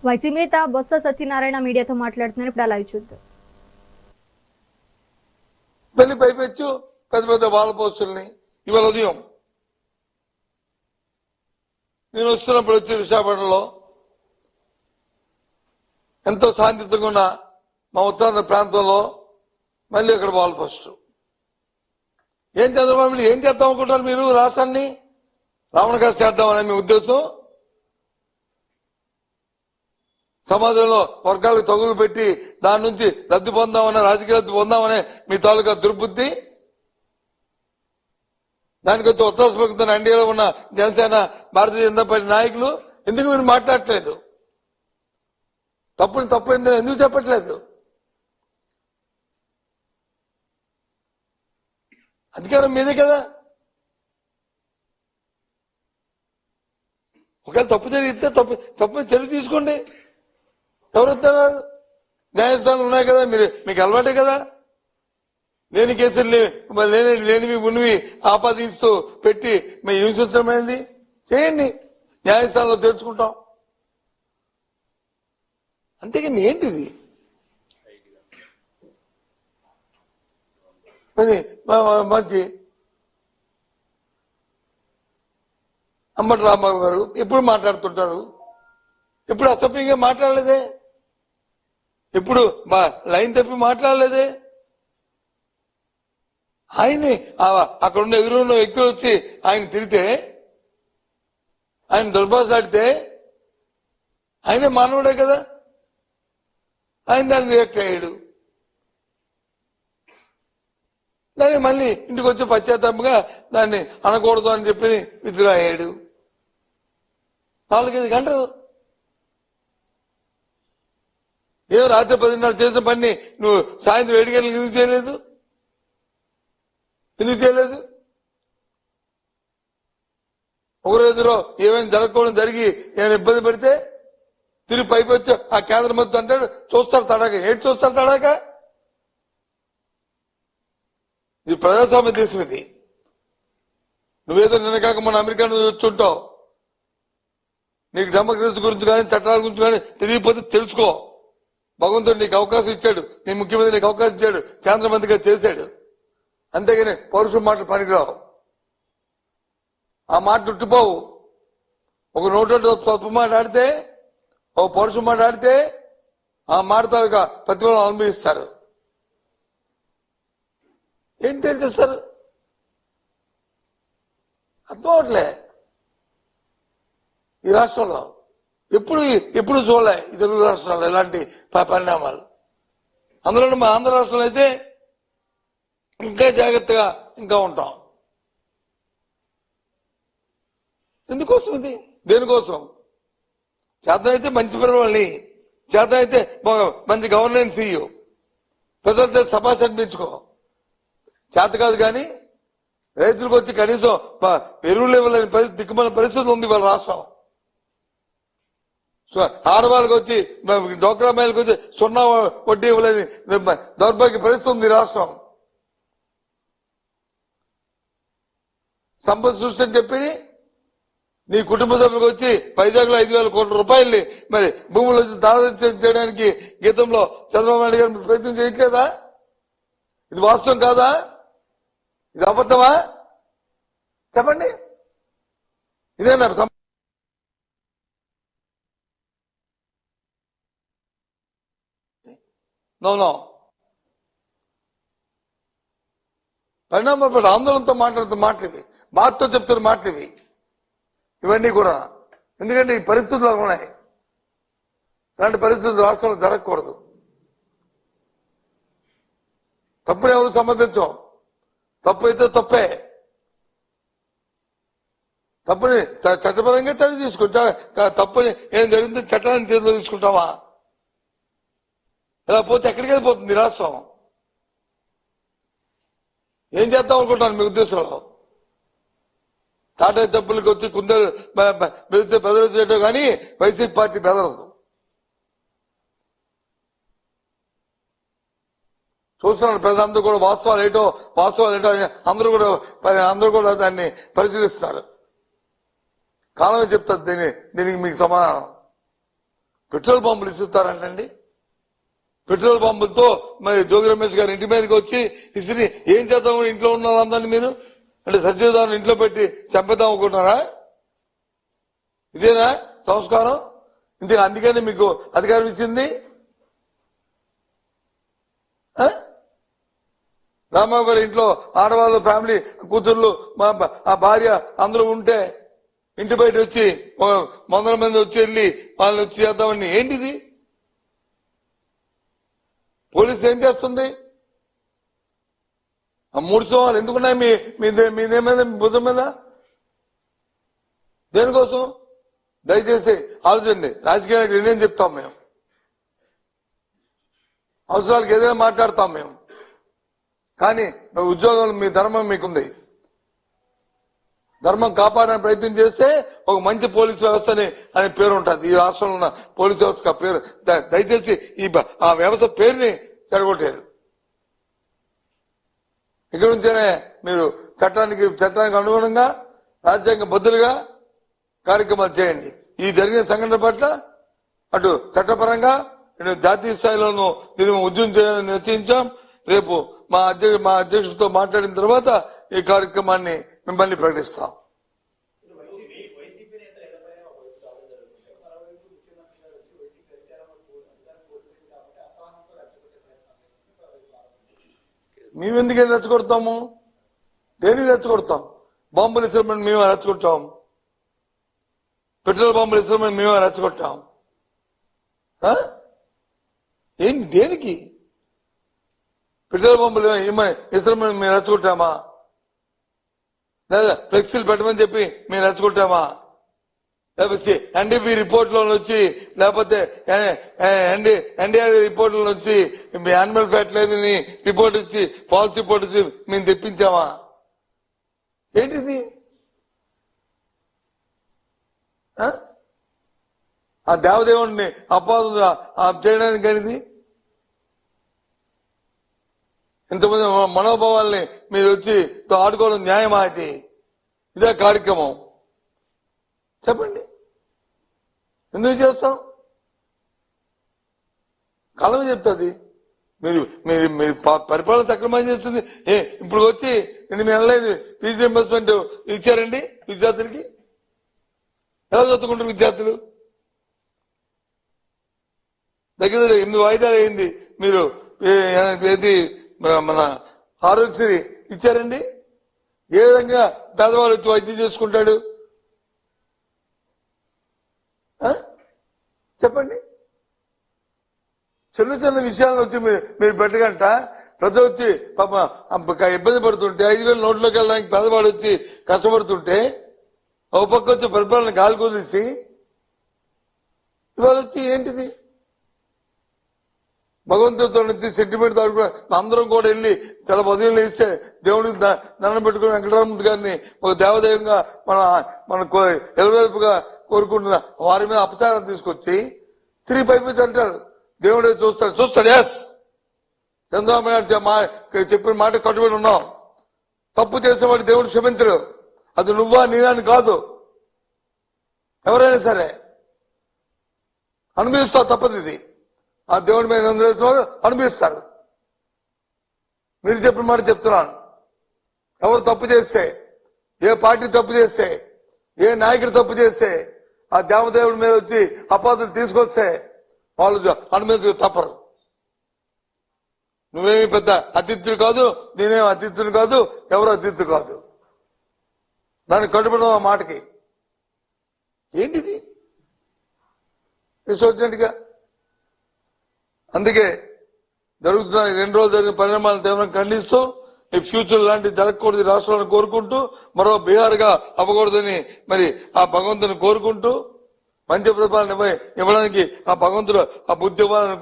YCP నేత బొత్స సత్యనారాయణ మీడియాతో మాట్లాడుతున్నారు. ఇప్పుడు అలా చూద్దాం. మళ్ళీ పైపెచ్చు పెద్ద పెద్ద వాళ్ళ పోస్టుల్ని ఇవాళ ఉదయం నేను వస్తున్నప్పుడు వచ్చి విశాఖపట్నంలో ఎంతో శాంతియుతంగా ఉన్న మా ఉత్తరాంధ్ర ప్రాంతంలో మళ్ళీ అక్కడ వాళ్ళ పోస్టు. ఏం చంద్రబాబు ఏం చేద్దాం అనుకుంటారు మీరు? రాష్ట్రాన్ని రావణ కాస్త చేద్దామనే మీ ఉద్దేశం? సమాజంలో వర్గాలకు తగులు పెట్టి దాని నుంచి లబ్ధి పొందామనే, రాజకీయ లబ్ధి పొందామనే మీ తాలూకా దుర్బుద్ధి. దానికి వచ్చి ఉత్తర ప్రభుత్వం ఎన్డీఏలో ఉన్న జనసేన, భారతీయ జనతా పార్టీ నాయకులు ఎందుకు మీరు మాట్లాడట్లేదు? తప్పుని తప్పు ఎందుకు చెప్పట్లేదు? అధికారం మీదే కదా. ఒకవేళ తప్పు జరిగితే తప్పు చర్య తీసుకోండి. ఎవరు వస్తున్నారు? న్యాయస్థానాలు ఉన్నాయి కదా, మీకు అలవాటే కదా. లేని కేసులు లేనివి ఉన్నవి ఆపాదిస్తూ పెట్టి మేము హింసించడమైంది. చేయండి, న్యాయస్థానంలో తెలుసుకుంటాం. అంతేగాని ఏంటిది? మంచి అమ్మటి రాంబాబు గారు ఎప్పుడు మాట్లాడుతుంటారు, ఎప్పుడు అసభ్యంగా మాట్లాడలేదే, ఎప్పుడు లైన్ తప్పి మాట్లాడలేదే. ఆయన్ని అక్కడ ఉన్న ఎదురున్న వ్యక్తులు వచ్చి ఆయన తిడితే, ఆయన దుర్భాషలాడితే ఆయనే మానవుడే కదా. ఆయన దాన్ని రియాక్ట్ అయ్యాడు. దాన్ని మళ్ళీ ఇంటికి వచ్చి పశ్చాత్తాపంగా దాన్ని అనకూడదు అని చెప్పి విత్డ్రా అయ్యాడు. 4-5 గంటలు ఏం రాత్రి 10:30 చేసిన పని నువ్వు సాయంత్రం 7 గంటలకు ఎందుకు చేయలేదు? ఒకరోజులో ఏమైనా జరగకూడదు జరిగి ఏమైనా ఇబ్బంది పడితే తిరిగి పైకి వచ్చి ఆ కేంద్ర మంత్రి అంటాడు చూస్తారు తడాక. ఏంటి చూస్తారు తడాక? ఇది ప్రజాస్వామ్య దేశం. ఇది నువ్వేదో నిన్న కాక మన అమెరికా నుంచి వచ్చుంటావు. నీకు డెమోక్రసీ గురించి కానీ చట్టాల గురించి కానీ తెలియకపోతే తెలుసుకో. భగవంతుడు నీకు అవకాశం ఇచ్చాడు, నీ ముఖ్యమంత్రి నీకు అవకాశం ఇచ్చాడు, కేంద్ర మంత్రిగా చేశాడు. అంతేగాని పౌరుషం మాటలు పనికిరావు. ఆ మాట చుట్టుపోవు. ఒక నోటు తప్పు మాట్లాడితే, ఒక పౌరుషం మాట్లాడితే ఆ మాటతో ప్రతిఫలం అనుభవిస్తారు. ఏంటి తెలియజేస్తారు? అర్థం అవట్లే. ఈ రాష్ట్రంలో ఎప్పుడు చూడలే ఈ తెలుగు రాష్ట్రాల్లో ఇలాంటి పరిణామాలు. అందులో మా ఆంధ్ర రాష్ట్రంలో అయితే ఇంకా జాగ్రత్తగా ఇంకా ఉంటాం. ఎందుకోసం ఇది? దేనికోసం? చేతనైతే మంచి పిల్లల్ని, చేతనైతే మంచి గవర్నెన్స్ ఇయ్యు, ప్రజలతో సభాష్ అనిపించుకో. చేత కాదు కానీ రైతులకు వచ్చి కనీసం ఎరువులు ఇవ్వలేని దిక్కుమల పరిస్థితి ఉంది వాళ్ళ రాష్ట్రం. ఆడవాళ్ళకి వచ్చి డోక్రా మహిళలకు వచ్చి 0 వడ్డీ ఇవ్వలేని దౌర్భాగ్య పరిస్థితి ఉంది రాష్ట్రం. సంపద సృష్టి అని చెప్పి నీ కుటుంబ సభ్యులకు వచ్చి వైజాగ్ లో 5,000 కోట్ల రూపాయల్ని మరి భూములు వచ్చి దాదాపు చేయడానికి గీతంలో చంద్రబాబు నాయుడు గారు ప్రయత్నం చేయట్లేదా? ఇది వాస్తవం కాదా? ఇది అబద్ధమా? చెప్పండి. ఇదేనా నో పరిణామపడి ఆందోళనతో మాట్లాడుతున్న మాటలు, బాధతో చెప్తున్న మాటలు ఇవన్నీ కూడా. ఎందుకంటే ఈ పరిస్థితులు ఉన్నాయి. ఇలాంటి పరిస్థితులు రాష్ట్రంలో జరగకూడదు. తప్పుని ఎవరు సమర్థించం. తప్పు అయితే తప్పే. తప్పుని చట్టపరంగా చర్య తీసుకుంటా. తప్పుని ఏం జరిగింది చట్టాన్ని చేతిలో తీసుకుంటావా? ఇలా పోతే ఎక్కడికి వెళ్ళిపోతుంది రాష్ట్రం? ఏం చేద్దాం అనుకుంటాను మీ ఉద్దేశంలో? టాటా తప్పులకి వచ్చి కుందరు బెదిరితే బెదరు చేయడం కానీ వైసీపీ పార్టీ బెదరదు. చూస్తున్నారు ప్రజలందరూ కూడా వాస్తవాలు ఏంటో అందరూ కూడా దాన్ని పరిశీలిస్తున్నారు. కాలమే చెప్తారు దీనికి మీకు సమాధానం. పెట్రోల్ బాంబులు ఇస్తారంటండి. పెట్రోల్ బాంబులతో మరి జోగి రమేష్ గారి ఇంటి మీదకి వచ్చి ఇసిరి ఏం చేద్దాం ఇంట్లో ఉన్న వాళ్ళందరినీ మీరు అంటే సత్యదాన్ని ఇంట్లో పెట్టి చంపేద్దాం అనుకుంటున్నారా? ఇదేనా సంస్కారం? ఇంతే, అందుకని మీకు అధికారం ఇచ్చింది. రామారావు గారి ఇంట్లో ఆడవాళ్ళు, ఫ్యామిలీ, కూతుర్లు, ఆ భార్య అందరూ ఉంటే ఇంటి బయట వచ్చి 100 మంది వచ్చి వెళ్ళి వాళ్ళని వచ్చి చేద్దామని ఏంటిది? పోలీసు ఏం చేస్తుంది? ఆ 3 సోమాలు ఎందుకున్నాయి మీదేమైంది భుజం మీద? దేనికోసం? దయచేసి ఆలోచండి. రాజకీయ నాయకులు నేనేం చెప్తాం మేము, అవసరాలకు ఏదైనా మాట్లాడతాం మేము, కానీ ఉద్యోగాలు మీ ధర్మం మీకుంది. ధర్మం కాపాడడానికి ప్రయత్నం చేస్తే ఒక మంచి పోలీసు వ్యవస్థని అనే పేరు ఉంటుంది. ఈ రాష్ట్రంలో ఉన్న పోలీసు వ్యవస్థ పేరు దయచేసి ఆ వ్యవస్థ పేరుని చెడగొట్టారు. ఇక్కడ నుంచేనే మీరు చట్టానికి అనుగుణంగా రాజ్యాంగ బద్దులుగా కార్యక్రమాలు చేయండి. ఈ జరిగిన సంఘటన పట్ల అటు చట్టపరంగా ఇటు జాతీయ స్థాయిలోనూ దీన్ని ఉద్యమం చేయాలని నిశ్చయించాం. రేపు మా అధ్యక్షుడితో మాట్లాడిన తర్వాత ఈ కార్యక్రమాన్ని మిమ్మల్ని ప్రకటిస్తాం. మేమెందుకని రెచ్చగొడతాము? దేనికి రెచ్చగొడతాం? బాంబులు ఇస్తామని మేము రెచ్చగొట్టాం, పెట్రోల్ బాంబులు ఇస్తామని మేము రెచ్చగొట్టాం. ఏంటి దేనికి? పెట్రోల్ బాంబులు ఇస్తామని మేము రెచ్చగొట్టామా? లేదా ఫ్లెక్సీలు పెట్టమని చెప్పి మేము రెచ్చగొట్టామా? లేకపోతే ఎన్డీపీ రిపోర్ట్లో వచ్చి లేకపోతే ఎన్డీఆర్ రిపోర్ట్లో వచ్చి యానిమల్ ఫ్యాట్ లేదని రిపోర్ట్ ఇచ్చి ఫాల్స్ రిపోర్ట్ ఇచ్చి మేము తెప్పించామా? ఏంటిది? ఆ దేవదేవుడిని అపాదం చేయడానికి అనేది ఇంతమంది మనోభావాల్ని మీరు వచ్చి ఆడుకోవడం న్యాయమా? అది ఇదే కార్యక్రమం. చెప్పండి, ఎందుకు చేస్తాం? కాలం చెప్తుంది. మీరు మీరు మీరు పరిపాలన సక్రమంగా చేస్తుంది. ఇప్పుడు వచ్చి 8 నెలలైంది ఫీజు రీయింబర్స్మెంట్ ఇచ్చారండి విద్యార్థులకి. ఎలా చదువుకుంటారు విద్యార్థులు? దగ్గర 8 వాయిదాలు అయింది. మీరు ఏది మన ఆరోగ్యశ్రీ ఇచ్చారండి? ఏ విధంగా పేదవాళ్ళు వచ్చి వైద్యం చేసుకుంటాడు? చెప్పండి. చిన్న చిన్న విషయాలను వచ్చి మీరు పెట్టగంట ప్రజలు వచ్చి పాప ఇబ్బంది పడుతుంటే 5,000 నోట్లోకి వెళ్ళడానికి పేదవాడు వచ్చి కష్టపడుతుంటే ఒక పక్క వచ్చి పరిపాలన గాలి కుదిసి ఇవాళ వచ్చి ఏంటిది? భగవంతుడితో నుంచి సెంటిమెంట్ అందరం కూడా వెళ్ళి చాలా ఉదయం ఇస్తే దేవుడికి దండం పెట్టుకుని వెంకటరామూర్తి గారిని ఒక దేవదేవంగా మన ఎలవేల్పుగా కోరుకుంటున్న వారి మీద అపచారం తీసుకొచ్చి తిరిగి పైపించి అంటారు దేవుడే చూస్తాడు. ఎస్, చంద్రబాబు నాయుడు చెప్పిన మాట కట్టుబడి ఉన్నాం. తప్పు చేసిన వాడి దేవుడు క్షమించడు. అది నువ్వా నేనని కాదు, ఎవరైనా సరే అనుభవిస్తావు. తప్పదు. ఇది ఆ దేవుడి మీద అనుభవిస్తారు. మీరు చెప్పిన మాట చెప్తున్నాను. ఎవరు తప్పు చేస్తే, ఏ పార్టీ తప్పు చేస్తే, ఏ నాయకుడు తప్పు చేస్తే ఆ దేవదేవుడి మీద వచ్చి అపాధలు తీసుకొస్తే వాళ్ళు అనుభవించక తప్పరు. నువ్వేమి పెద్ద అతిథులు కాదు, నేనేం అతిథులు కాదు, ఎవరు అతిథులు కాదు. దానికి కట్టుబడి ఆ మాటకి ఏంటిది వచ్చినట్టుగా? అందుకే జరుగుతున్న 2 రోజులు జరిగిన పరిణామాలను తీవ్రంగా ఖండిస్తూ ఈ ఫ్యూచర్ లాంటి జరగకూడదు రాష్ట్రాలను కోరుకుంటూ మరో బీహార్ గా అవ్వకూడదని మరి ఆ భగవంతుని కోరుకుంటూ మంచి ప్రతిపాదన ఇవ్వడానికి ఆ భగవంతుడు ఆ బుద్ధి ఇవ్వాలని